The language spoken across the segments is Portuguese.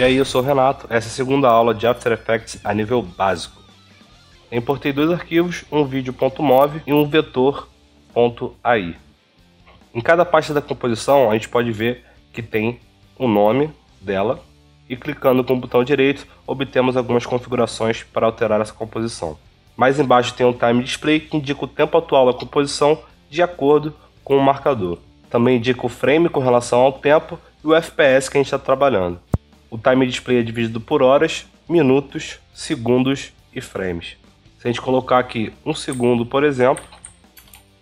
aí, eu sou o Renato, essa é a segunda aula de After Effects a nível básico. Eu importei dois arquivos, um vídeo.mov e um vetor.ai. Em cada pasta da composição a gente pode ver que tem o nome dela e clicando com o botão direito obtemos algumas configurações para alterar essa composição. Mais embaixo tem um time display que indica o tempo atual da composição de acordo com o marcador. Também indica o frame com relação ao tempo e o FPS que a gente está trabalhando. O time display é dividido por horas, minutos, segundos e frames. Se a gente colocar aqui 1 segundo, por exemplo,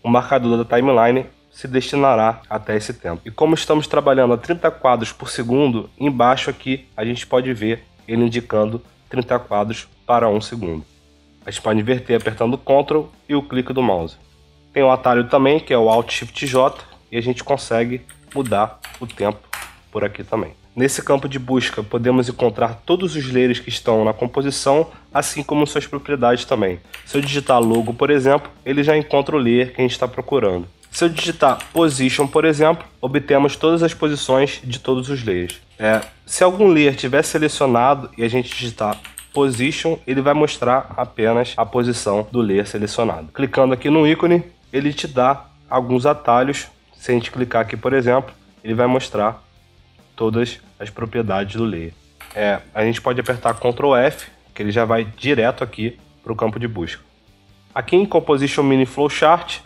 o marcador da timeline se destinará até esse tempo. E como estamos trabalhando a 30 quadros por segundo, embaixo aqui a gente pode ver ele indicando 30 quadros para 1 segundo. A gente pode inverter apertando o Ctrl e o clique do mouse. Tem um atalho também, que é o Alt Shift J, e a gente consegue mudar o tempo por aqui também. Nesse campo de busca podemos encontrar todos os layers que estão na composição, assim como suas propriedades também. Se eu digitar logo, por exemplo, ele já encontra o layer que a gente está procurando. Se eu digitar Position, por exemplo, obtemos todas as posições de todos os layers. Se algum layer estiver selecionado e a gente digitar Position, ele vai mostrar apenas a posição do layer selecionado. Clicando aqui no ícone, ele te dá alguns atalhos. Se a gente clicar aqui, por exemplo, ele vai mostrar todas as propriedades do layer. A gente pode apertar Ctrl F, que ele já vai direto aqui para o campo de busca. Aqui em Composition Mini Flowchart,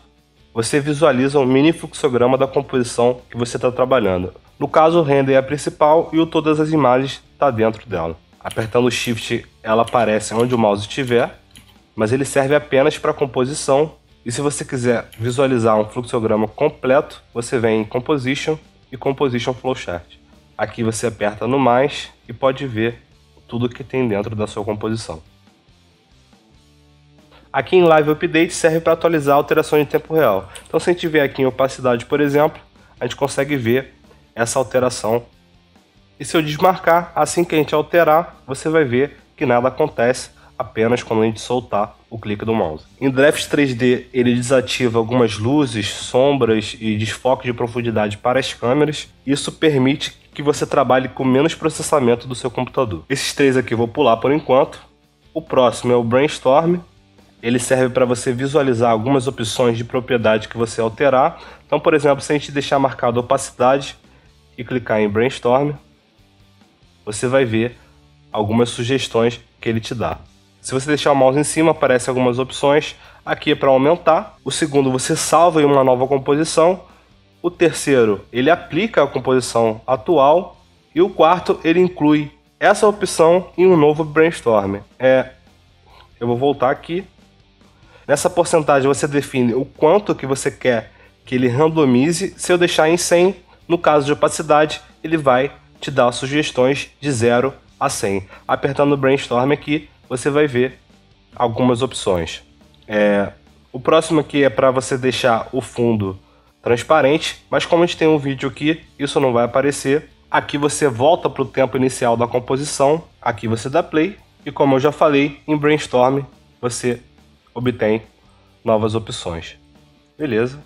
você visualiza um mini fluxograma da composição que você está trabalhando. No caso, o render é a principal e o todas as imagens está dentro dela. Apertando o Shift, ela aparece onde o mouse estiver, mas ele serve apenas para composição. E se você quiser visualizar um fluxograma completo, você vem em Composition e Composition Flowchart. Aqui você aperta no mais e pode ver tudo que tem dentro da sua composição. Aqui em Live Update serve para atualizar alterações em tempo real. Então se a gente vier aqui em opacidade, por exemplo, a gente consegue ver essa alteração. E se eu desmarcar, assim que a gente alterar, você vai ver que nada acontece, apenas quando a gente soltar o clique do mouse. Em Draft 3D ele desativa algumas luzes, sombras e desfoque de profundidade para as câmeras. Isso permite que você trabalhe com menos processamento do seu computador. Esses três aqui eu vou pular por enquanto. O próximo é o Brainstorm. Ele serve para você visualizar algumas opções de propriedade que você alterar. Então, por exemplo, se a gente deixar marcado opacidade e clicar em Brainstorm, você vai ver algumas sugestões que ele te dá. Se você deixar o mouse em cima, aparecem algumas opções. Aqui é para aumentar. O segundo, você salva em uma nova composição. O terceiro, ele aplica a composição atual. E o quarto, ele inclui essa opção em um novo Brainstorm. Eu vou voltar aqui. Nessa porcentagem você define o quanto que você quer que ele randomize. Se eu deixar em 100, no caso de opacidade, ele vai te dar sugestões de 0 a 100. Apertando o Brainstorm aqui, você vai ver algumas opções. O próximo aqui é para você deixar o fundo transparente, mas como a gente tem um vídeo aqui, isso não vai aparecer. Aqui você volta para o tempo inicial da composição, aqui você dá play, e como eu já falei, em Brainstorm você obtém novas opções. Beleza?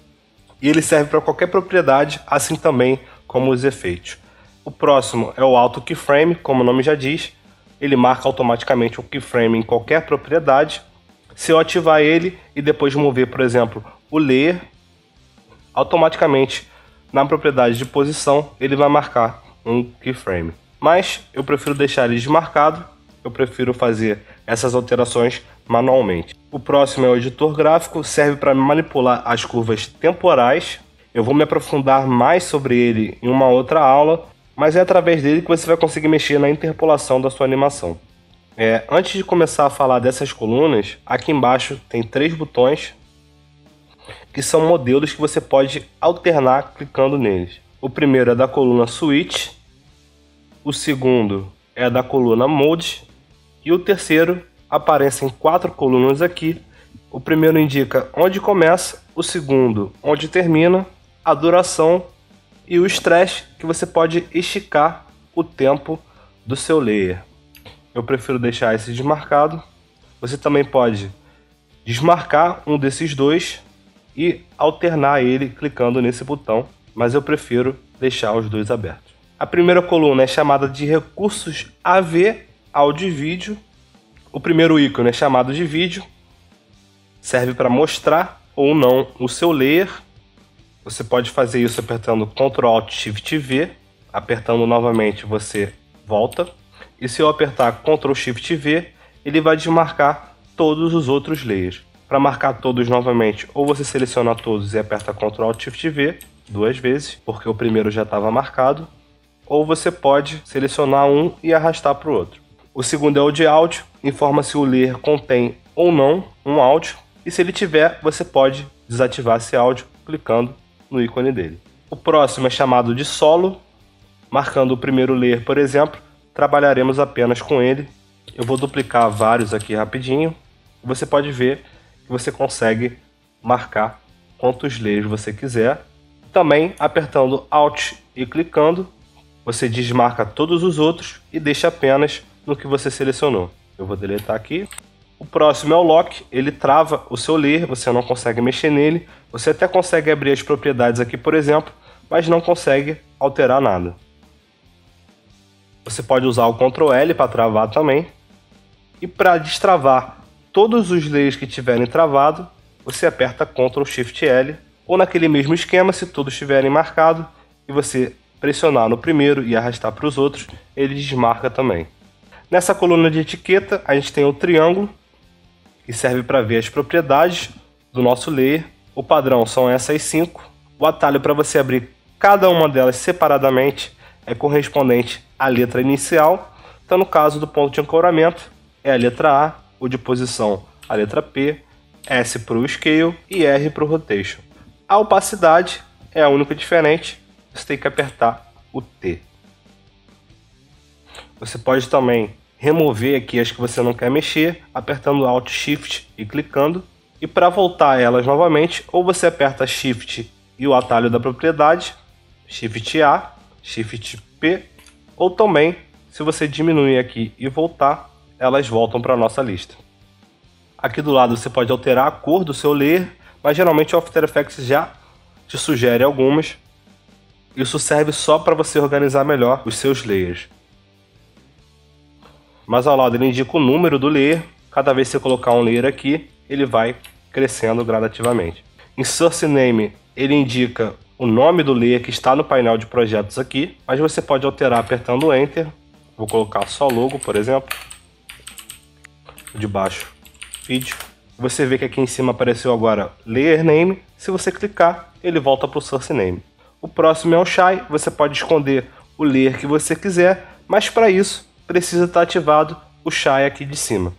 E ele serve para qualquer propriedade, assim também como os efeitos. O próximo é o Auto Keyframe, como o nome já diz. Ele marca automaticamente o keyframe em qualquer propriedade. Se eu ativar ele e depois mover, por exemplo, o layer, automaticamente na propriedade de posição ele vai marcar um keyframe. Mas eu prefiro deixar ele desmarcado. Eu prefiro fazer essas alterações manualmente. O próximo é o editor gráfico, serve para manipular as curvas temporais. Eu vou me aprofundar mais sobre ele em uma outra aula, mas é através dele que você vai conseguir mexer na interpolação da sua animação. Antes de começar a falar dessas colunas, aqui embaixo tem 3 botões que são modelos que você pode alternar clicando neles. O primeiro é da coluna Switch, o segundo é da coluna Mode, e o terceiro aparecem 4 colunas aqui. O primeiro indica onde começa, o segundo onde termina, a duração e o stretch, que você pode esticar o tempo do seu layer. Eu prefiro deixar esse desmarcado. Você também pode desmarcar um desses dois e alternar ele clicando nesse botão, mas eu prefiro deixar os dois abertos. A primeira coluna é chamada de recursos AV, áudio e vídeo. O primeiro ícone é chamado de vídeo, serve para mostrar ou não o seu layer. Você pode fazer isso apertando Ctrl Alt Shift V, apertando novamente você volta. E se eu apertar Ctrl Shift V, ele vai desmarcar todos os outros layers. Para marcar todos novamente, ou você seleciona todos e aperta Ctrl Alt Shift V 2 vezes, porque o primeiro já estava marcado, ou você pode selecionar um e arrastar para o outro. O segundo é o de áudio, informa se o layer contém ou não um áudio, e se ele tiver, você pode desativar esse áudio clicando no ícone dele. O próximo é chamado de solo, marcando o primeiro layer, por exemplo, trabalharemos apenas com ele. Eu vou duplicar vários aqui rapidinho, e você pode ver que você consegue marcar quantos layers você quiser. Também apertando Alt e clicando, você desmarca todos os outros e deixa apenas no que você selecionou. Eu vou deletar aqui. O próximo é o Lock, ele trava o seu layer, você não consegue mexer nele. Você até consegue abrir as propriedades aqui, por exemplo, mas não consegue alterar nada. Você pode usar o Ctrl L para travar também. E para destravar todos os layers que tiverem travado, você aperta Ctrl Shift L, ou naquele mesmo esquema, se todos estiverem marcados, e você pressionar no primeiro e arrastar para os outros, ele desmarca também. Nessa coluna de etiqueta, a gente tem o triângulo, que serve para ver as propriedades do nosso layer. O padrão são essas 5. O atalho para você abrir cada uma delas separadamente é correspondente à letra inicial. Então, no caso do ponto de ancoramento, é a letra A, o de posição a letra P, S para o Scale e R para o Rotation. A opacidade é a única diferente, você tem que apertar o T. Você pode também remover aqui as que você não quer mexer, apertando Alt Shift e clicando. E para voltar elas novamente, ou você aperta Shift e o atalho da propriedade, Shift A, Shift P, ou também, se você diminuir aqui e voltar, elas voltam para a nossa lista. Aqui do lado você pode alterar a cor do seu layer, mas geralmente o After Effects já te sugere algumas. Isso serve só para você organizar melhor os seus layers. Mas ao lado ele indica o número do layer. Cada vez que você colocar um layer aqui, ele vai crescendo gradativamente. Em Source Name, ele indica o nome do layer que está no painel de projetos aqui, mas você pode alterar apertando Enter. Vou colocar só logo, por exemplo. De baixo, vídeo. Você vê que aqui em cima apareceu agora Layer Name. Se você clicar, ele volta para o Source Name. O próximo é o Shy. Você pode esconder o layer que você quiser, mas para isso precisa estar ativado o Shy aqui de cima.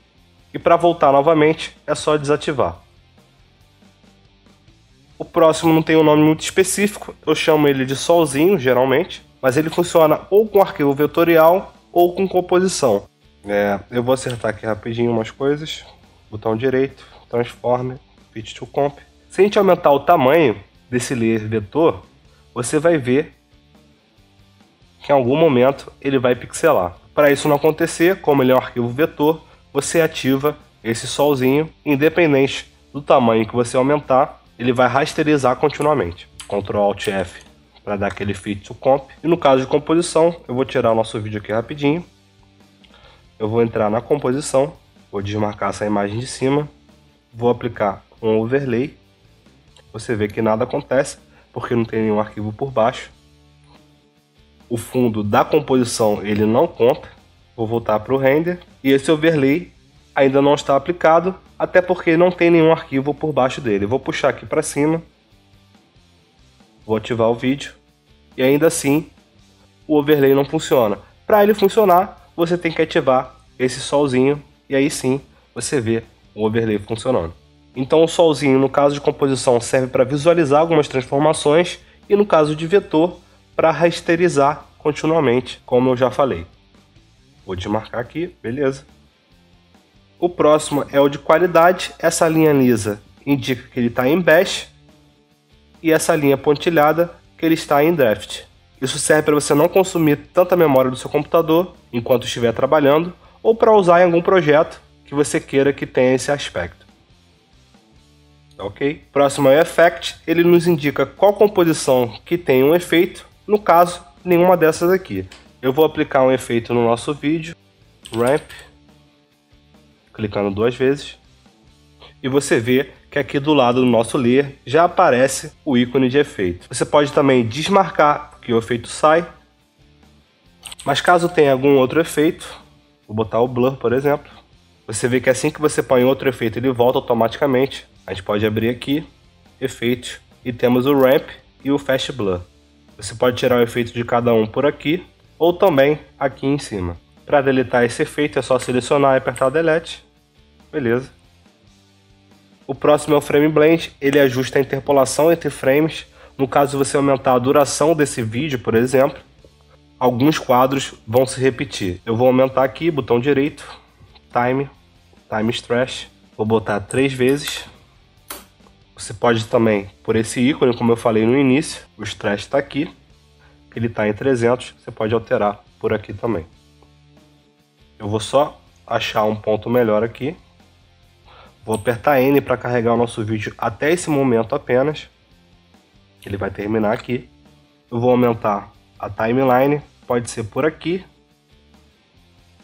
E para voltar novamente é só desativar. O próximo não tem um nome muito específico, eu chamo ele de solzinho geralmente, mas ele funciona ou com arquivo vetorial ou com composição. Eu vou acertar aqui rapidinho umas coisas. Botão direito, Transform, Fit to Comp. Se a gente aumentar o tamanho desse layer vetor, você vai ver que em algum momento ele vai pixelar. Para isso não acontecer, como ele é um arquivo vetor, você ativa esse solzinho, independente do tamanho que você aumentar, ele vai rasterizar continuamente. Ctrl Alt F para dar aquele Fit to Comp. E no caso de composição, eu vou tirar o nosso vídeo aqui rapidinho. Eu vou entrar na composição, vou desmarcar essa imagem de cima, vou aplicar um overlay. Você vê que nada acontece, porque não tem nenhum arquivo por baixo. O fundo da composição ele não conta. Vou voltar para o render. E esse overlay ainda não está aplicado, até porque não tem nenhum arquivo por baixo dele. Vou puxar aqui para cima. Vou ativar o vídeo. E ainda assim, o overlay não funciona. Para ele funcionar, você tem que ativar esse solzinho. E aí sim, você vê o overlay funcionando. Então o solzinho, no caso de composição, serve para visualizar algumas transformações. E no caso de vetor, para rasterizar continuamente, como eu já falei. Vou desmarcar aqui, beleza. O próximo é o de qualidade. Essa linha lisa indica que ele está em Bash. E essa linha pontilhada que ele está em Draft. Isso serve para você não consumir tanta memória do seu computador enquanto estiver trabalhando, ou para usar em algum projeto que você queira que tenha esse aspecto. Ok? Próximo é o Effect. Ele nos indica qual composição que tem um efeito. No caso, nenhuma dessas aqui. Eu vou aplicar um efeito no nosso vídeo, Ramp, clicando 2 vezes, e você vê que aqui do lado do nosso layer já aparece o ícone de efeito. Você pode também desmarcar que o efeito sai, mas caso tenha algum outro efeito, vou botar o Blur, por exemplo, você vê que assim que você põe outro efeito ele volta automaticamente. A gente pode abrir aqui, efeitos, e temos o Ramp e o Fast Blur. Você pode tirar o efeito de cada um por aqui, ou também aqui em cima. Para deletar esse efeito é só selecionar e apertar Delete. Beleza. O próximo é o Frame Blend, ele ajusta a interpolação entre frames. No caso de você aumentar a duração desse vídeo, por exemplo, alguns quadros vão se repetir. Eu vou aumentar aqui, botão direito, Time Stretch, vou botar 3 vezes. Você pode também, por esse ícone, como eu falei no início, o Stretch está aqui, ele está em 300, você pode alterar por aqui também. Eu vou só achar um ponto melhor aqui. Vou apertar N para carregar o nosso vídeo até esse momento apenas. Ele vai terminar aqui. Eu vou aumentar a timeline, pode ser por aqui.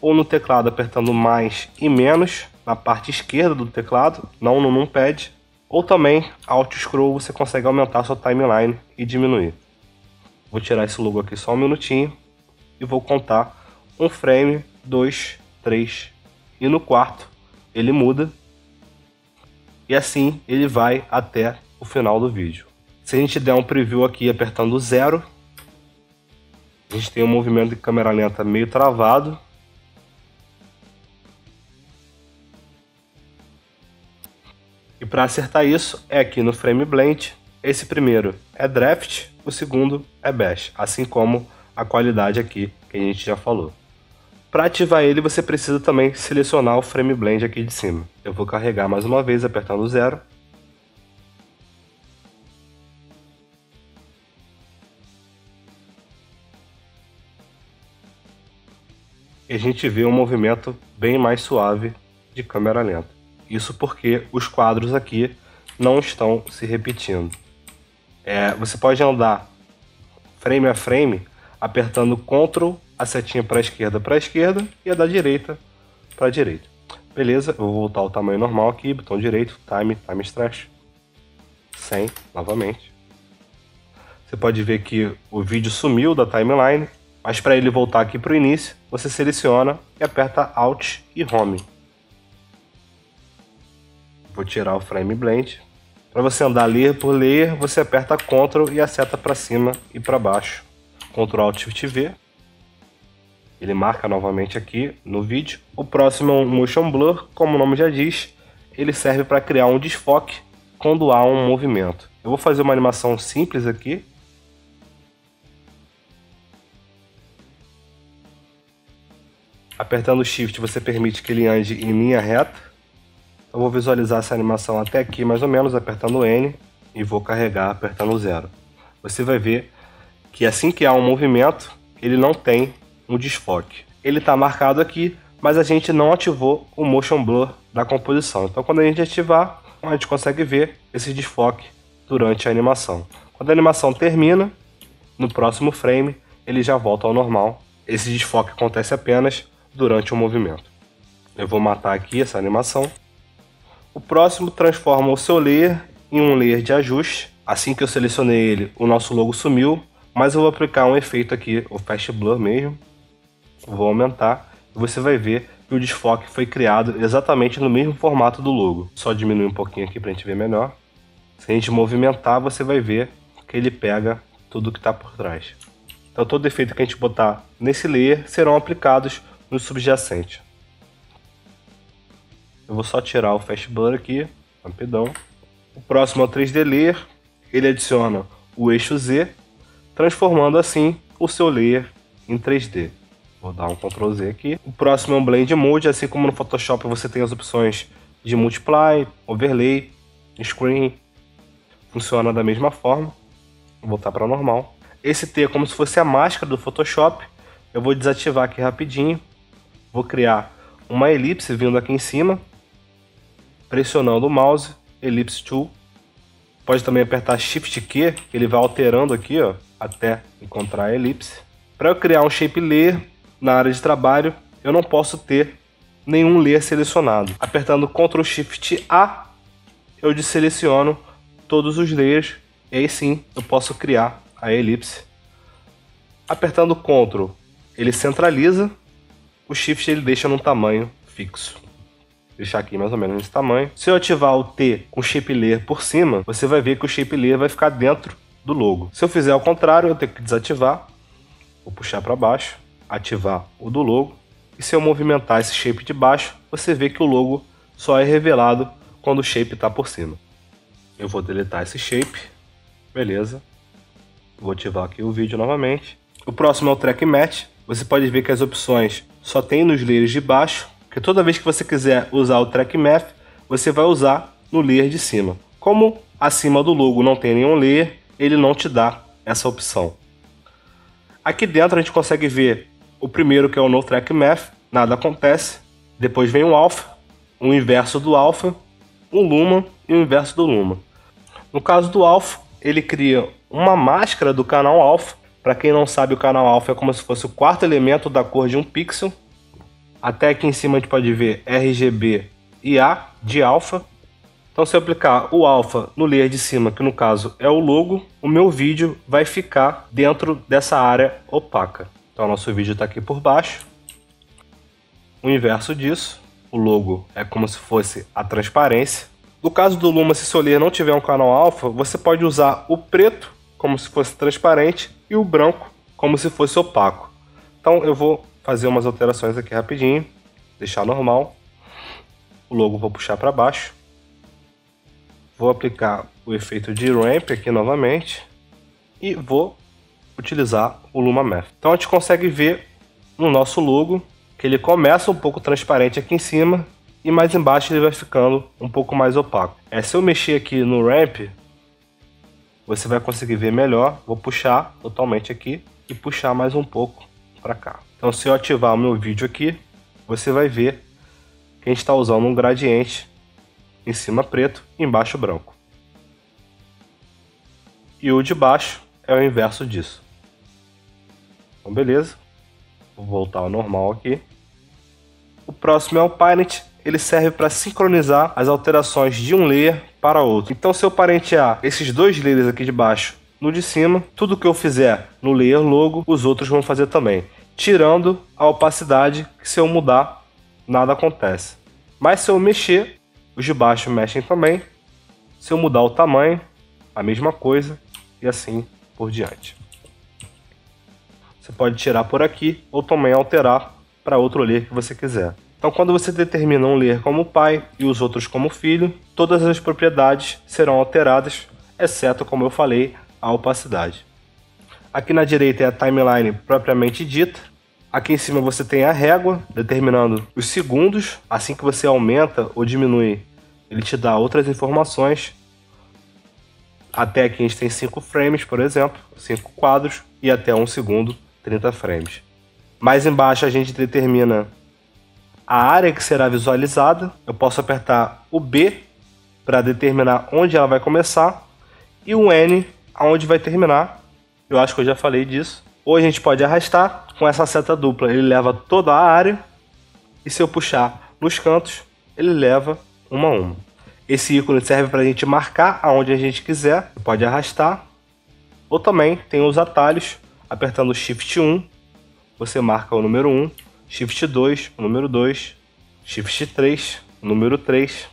Ou no teclado apertando mais e menos, na parte esquerda do teclado, não no numpad. Ou também, Alt Scroll, você consegue aumentar a sua timeline e diminuir. Vou tirar esse logo aqui só um minutinho. E vou contar 1 frame, 2, 3. E no quarto ele muda. E assim ele vai até o final do vídeo. Se a gente der um preview aqui apertando 0, a gente tem um movimento de câmera lenta meio travado. E para acertar isso é aqui no Frame Blend. Esse primeiro é Draft, o segundo é Bash, assim como a qualidade aqui que a gente já falou. Para ativar ele, você precisa também selecionar o Frame Blend aqui de cima. Eu vou carregar mais uma vez, apertando 0. E a gente vê um movimento bem mais suave de câmera lenta. Isso porque os quadros aqui não estão se repetindo. Você pode andar frame a frame apertando Ctrl, a setinha para a esquerda e a da direita para a direita. Beleza, eu vou voltar ao tamanho normal aqui, botão direito, Time Stretch, 100 novamente. Você pode ver que o vídeo sumiu da timeline, mas para ele voltar aqui para o início, você seleciona e aperta Alt e Home. Vou tirar o Frame Blend. Para você andar layer por layer, você aperta Ctrl e a seta para cima e para baixo. Ctrl Alt Shift V. Ele marca novamente aqui no vídeo. O próximo é um Motion Blur, como o nome já diz, ele serve para criar um desfoque quando há um movimento. Eu vou fazer uma animação simples aqui. Apertando Shift você permite que ele ande em linha reta. Eu vou visualizar essa animação até aqui mais ou menos, apertando N, e vou carregar apertando 0. Você vai ver que assim que há um movimento, ele não tem um desfoque. Ele está marcado aqui, mas a gente não ativou o Motion Blur da composição. Então quando a gente ativar, a gente consegue ver esse desfoque durante a animação. Quando a animação termina, no próximo frame, ele já volta ao normal. Esse desfoque acontece apenas durante o movimento. Eu vou matar aqui essa animação. O próximo transforma o seu layer em um layer de ajuste. Assim que eu selecionei ele, o nosso logo sumiu, mas eu vou aplicar um efeito aqui, o Fast Blur mesmo. Vou aumentar e você vai ver que o desfoque foi criado exatamente no mesmo formato do logo. Só diminuir um pouquinho aqui para a gente ver melhor. Se a gente movimentar, você vai ver que ele pega tudo que está por trás. Então todo efeito que a gente botar nesse layer serão aplicados no subjacente. Eu vou só tirar o Fast Blur aqui, rapidão. O próximo é o 3D Layer. Ele adiciona o eixo Z, transformando assim o seu layer em 3D. Vou dar um Ctrl Z aqui. O próximo é um Blend Mode, assim como no Photoshop você tem as opções de Multiply, Overlay, Screen. Funciona da mesma forma. Vou voltar para normal. Esse T é como se fosse a máscara do Photoshop. Eu vou desativar aqui rapidinho. Vou criar uma elipse vindo aqui em cima. Pressionando o mouse, Ellipse Tool. Pode também apertar Shift Q, que ele vai alterando aqui, ó, até encontrar a elipse. Para eu criar um shape layer na área de trabalho, eu não posso ter nenhum layer selecionado. Apertando Ctrl Shift A, eu desseleciono todos os layers e aí sim eu posso criar a elipse. Apertando Ctrl, ele centraliza, o Shift ele deixa num tamanho fixo. Vou deixar aqui mais ou menos nesse tamanho. Se eu ativar o T com Shape Layer por cima, você vai ver que o Shape Layer vai ficar dentro do logo. Se eu fizer ao contrário, eu tenho que desativar. Vou puxar para baixo, ativar o do logo. E se eu movimentar esse shape de baixo, você vê que o logo só é revelado quando o shape está por cima. Eu vou deletar esse shape. Beleza. Vou ativar aqui o vídeo novamente. O próximo é o Track Match. Você pode ver que as opções só tem nos layers de baixo, porque toda vez que você quiser usar o Track Math, você vai usar no layer de cima. Como acima do logo não tem nenhum layer, ele não te dá essa opção. Aqui dentro a gente consegue ver o primeiro, que é o No Track Math, nada acontece. Depois vem o Alpha, o inverso do Alpha, o Luma e o inverso do Luma. No caso do Alpha, ele cria uma máscara do canal Alpha. Para quem não sabe, o canal Alpha é como se fosse o quarto elemento da cor de um pixel. Até aqui em cima a gente pode ver RGB e A de Alpha. Então se eu aplicar o Alpha no layer de cima, que no caso é o logo, o meu vídeo vai ficar dentro dessa área opaca. Então nosso vídeo está aqui por baixo. O inverso disso, o logo é como se fosse a transparência. No caso do Luma, se seu layer não tiver um canal Alpha, você pode usar o preto como se fosse transparente e o branco como se fosse opaco. Então eu vou fazer umas alterações aqui rapidinho, deixar normal. O logo vou puxar para baixo. Vou aplicar o efeito de ramp aqui novamente e vou utilizar o Luma Math. Então a gente consegue ver no nosso logo que ele começa um pouco transparente aqui em cima e mais embaixo ele vai ficando um pouco mais opaco. Se eu mexer aqui no ramp, você vai conseguir ver melhor. Vou puxar totalmente aqui e puxar mais um pouco para cá. Então se eu ativar o meu vídeo aqui, você vai ver que a gente está usando um gradiente em cima preto e embaixo branco. E o de baixo é o inverso disso. Então beleza. Vou voltar ao normal aqui. O próximo é o Paint. Ele serve para sincronizar as alterações de um layer para outro. Então se eu parentear esses dois layers aqui de baixo no de cima, tudo que eu fizer no layer logo, os outros vão fazer também. Tirando a opacidade, que se eu mudar, nada acontece. Mas se eu mexer, os de baixo mexem também. Se eu mudar o tamanho, a mesma coisa e assim por diante. Você pode tirar por aqui ou também alterar para outro layer que você quiser. Então quando você determina um layer como pai e os outros como filho, todas as propriedades serão alteradas, exceto, como eu falei, a opacidade. Aqui na direita é a timeline propriamente dita. Aqui em cima você tem a régua, determinando os segundos. Assim que você aumenta ou diminui, ele te dá outras informações. Até aqui a gente tem 5 frames, por exemplo, 5 quadros, e até 1 segundo, 30 frames. Mais embaixo a gente determina a área que será visualizada. Eu posso apertar o B para determinar onde ela vai começar e o N aonde vai terminar. Eu acho que eu já falei disso. Ou a gente pode arrastar com essa seta dupla, ele leva toda a área, e se eu puxar nos cantos, ele leva uma a uma. Esse ícone serve para a gente marcar aonde a gente quiser. Você pode arrastar, ou também tem os atalhos. Apertando Shift 1, você marca o número 1, Shift 2, o número 2, Shift 3, o número 3,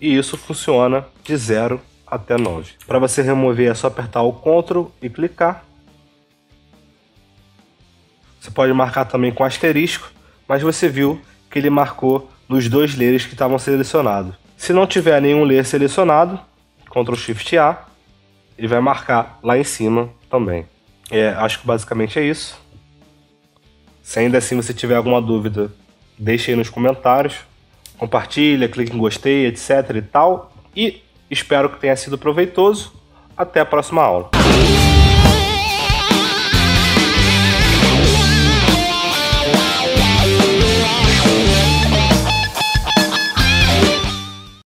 e isso funciona de 0 até 9. Para você remover é só apertar o Ctrl e clicar. Você pode marcar também com asterisco, mas você viu que ele marcou nos dois layers que estavam selecionados. Se não tiver nenhum layer selecionado, Ctrl Shift A, ele vai marcar lá em cima também. Acho que basicamente é isso. Se ainda assim você tiver alguma dúvida, deixe aí nos comentários. Compartilha, clique em gostei, etc e tal. E espero que tenha sido proveitoso. Até a próxima aula.